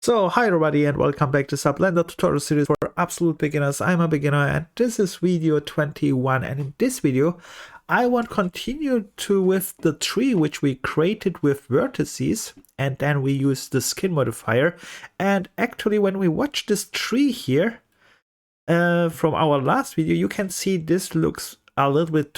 So, hi everybody and welcome back to Blender tutorial series for absolute beginners. I'm a beginner and this is video 21, and in this video I want to continue with the tree which we created with vertices, and then we use the skin modifier. And actually when we watch this tree here from our last video, you can see this looks a little bit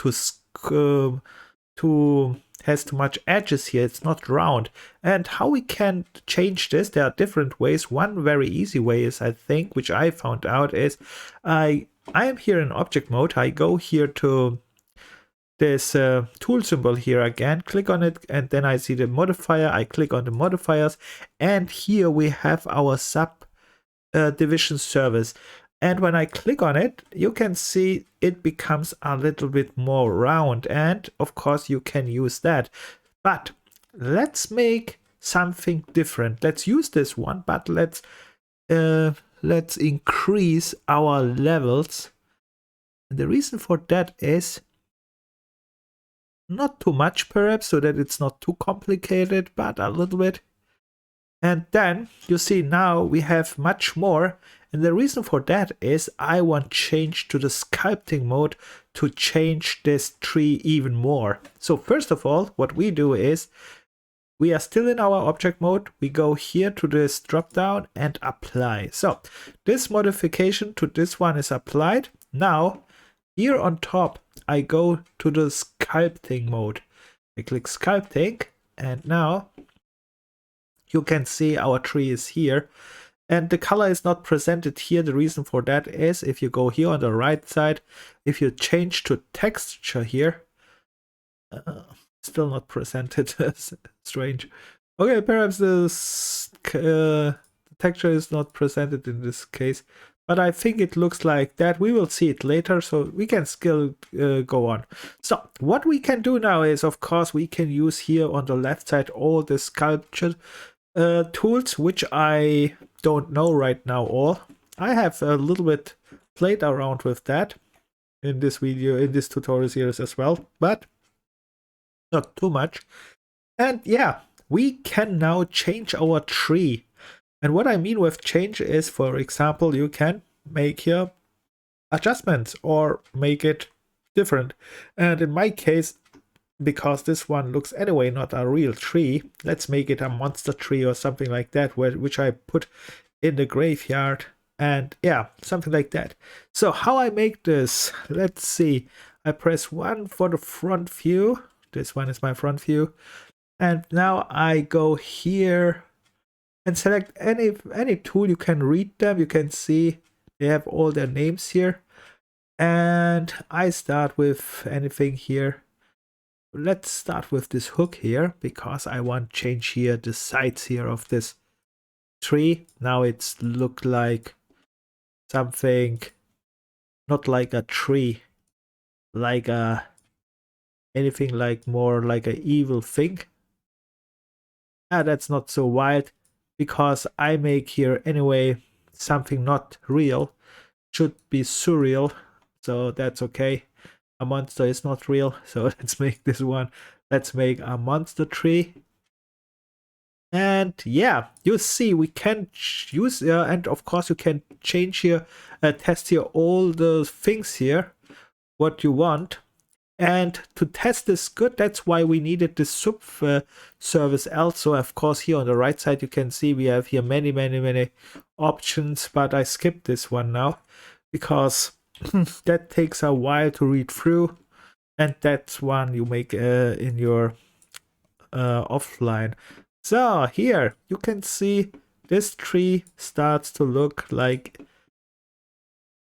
has too much edges here. It's not round. And how we can change this, there are different ways. One very easy way is, I think, which I found out, is I am here in object mode. I go here to this tool symbol here again, click on it, and then I see the modifier. I click on the modifiers, and here we have our subdivision service. And when I click on it, you can see it becomes a little bit more round. And of course you can use that. But let's make something different. Let's use this one, but let's increase our levels. And the reason for that is not too much perhaps, so that it's not too complicated, but a little bit. And then you see now we have much more. And the reason for that is I want to change to the sculpting mode to change this tree even more. So first of all, what we do is we are still in our object mode. We go here to this drop down and apply. So this modification to this one is applied. Now here on top, I go to the sculpting mode. I click sculpting, and now you can see our tree is here. And the color is not presented here. The reason for that is if you go here on the right side, if you change to texture here, still not presented. Strange. Okay, perhaps the texture is not presented in this case, but I think it looks like that. We will see it later, so we can still go on. So what we can do now is, of course, we can use here on the left side all the sculpture tools, which I don't know right now all. I have a little bit played around with that in this video, in this tutorial series as well, but not too much. And yeah, we can now change our tree. And what I mean with change is, for example, you can make here adjustments or make it different. And in my case, because this one looks anyway not a real tree, let's make it a monster tree or something like that, which I put in the graveyard. And yeah, something like that. So how I make this, let's see. I press 1 for the front view. This one is my front view. And now I go here and select any tool. You can read them. You can see they have all their names here. And I start with anything here. Let's start with this hook here, because I want to change here the sides here of this tree. Now it's look like something, not like a tree, like anything like more like an evil thing. That's not so wild, because I make here anyway something not real. Should be surreal, so that's okay. A monster is not real, so let's make this one. Let's make a monster tree. And yeah, you see we can use, and of course you can change here, test here all the things here, what you want. And to test this good, that's why we needed this sub service also. Of course, here on the right side, you can see we have here many options, but I skipped this one now because that takes a while to read through, and that's one you make in your offline. So here you can see this tree starts to look like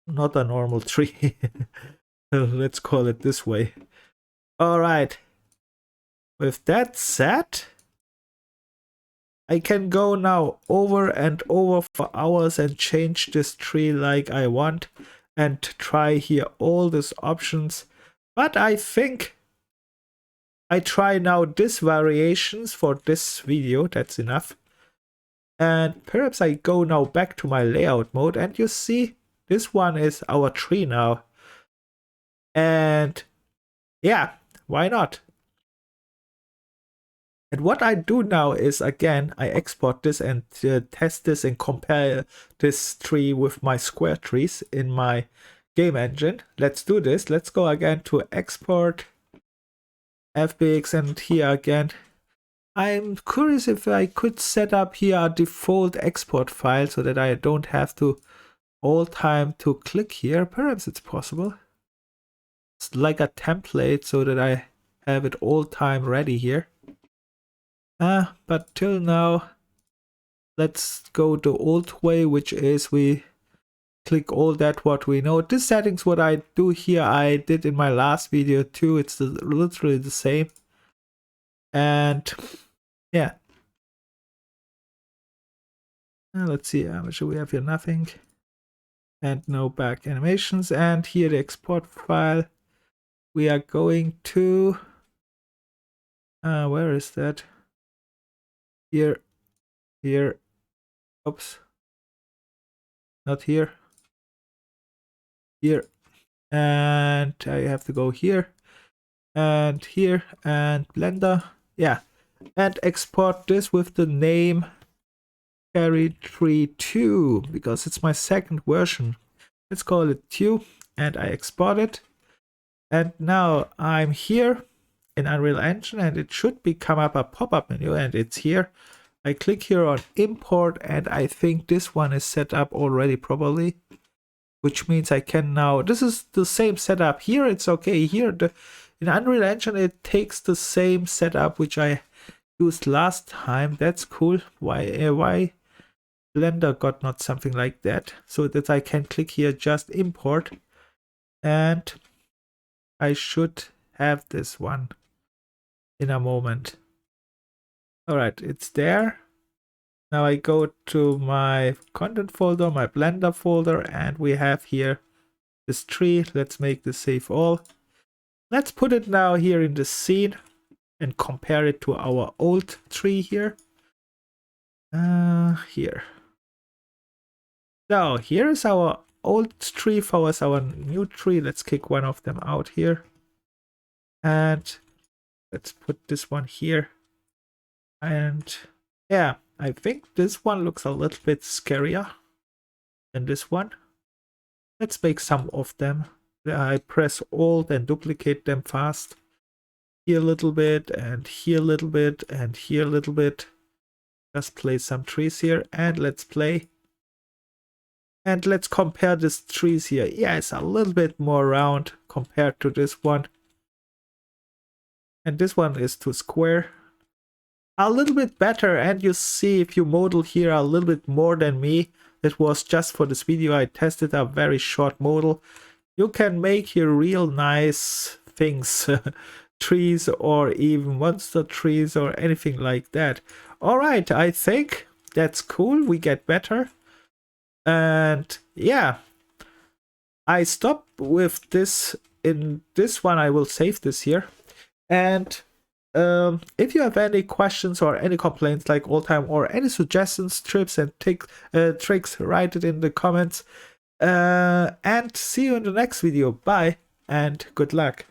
not a normal tree. Let's call it this way. All right. With that said, I can go now over and over for hours and change this tree like I want, and try here all these options. But I think I try now this variations for this video. That's enough. And perhaps I go now back to my layout mode, and you see this one is our tree now. And yeah, why not? And what I do now is, again, I export this and test this and compare this tree with my square trees in my game engine. Let's do this. Let's go again to export FBX, and here again. I'm curious if I could set up here a default export file so that I don't have to all time to click here. Perhaps it's possible. It's like a template so that I have it all time ready here. But till now, let's go the old way, which is we click all that what we know. This settings, what I do here, I did in my last video too. It's literally the same. And yeah. Let's see, how much do we have here? Nothing. And no back animations. And here the export file. We are going to, where is that? Here, oops, not here, here, and I have to go here, and here, and Blender, yeah, and export this with the name Cherry Tree 2, because it's my second version. Let's call it 2, and I export it, and now I'm here in Unreal Engine, and it should come up a pop-up menu, and it's here. I click here on import, and I think this one is set up already probably, which means I can now, this is the same setup here. It's okay here. In Unreal Engine, it takes the same setup which I used last time. That's cool. Why Blender got not something like that? So that I can click here, just import, and I should have this one in a moment. All right, it's there. Now I go to my content folder, my Blender folder, and we have here this tree. Let's make this save all. Let's put it now here in the scene and compare it to our old tree here. Here. So here is our old tree versus our new tree. Let's kick one of them out here. And let's put this one here. And yeah, I think this one looks a little bit scarier than this one. Let's make some of them. I press Alt and duplicate them fast. Here a little bit, and here a little bit, and here a little bit. Just place some trees here, and let's play. And let's compare these trees here. Yeah, it's a little bit more round compared to this one. And this one is too square. A little bit better, and you see if you model here a little bit more than me. It was just for this video. I tested a very short model. You can make here real nice things. Trees or even monster trees or anything like that. Alright, I think that's cool. We get better. And yeah, I stop with this. In this one I will save this here. And if you have any questions or any complaints like all time, or any suggestions, tips and tricks, write it in the comments. And see you in the next video. Bye and good luck.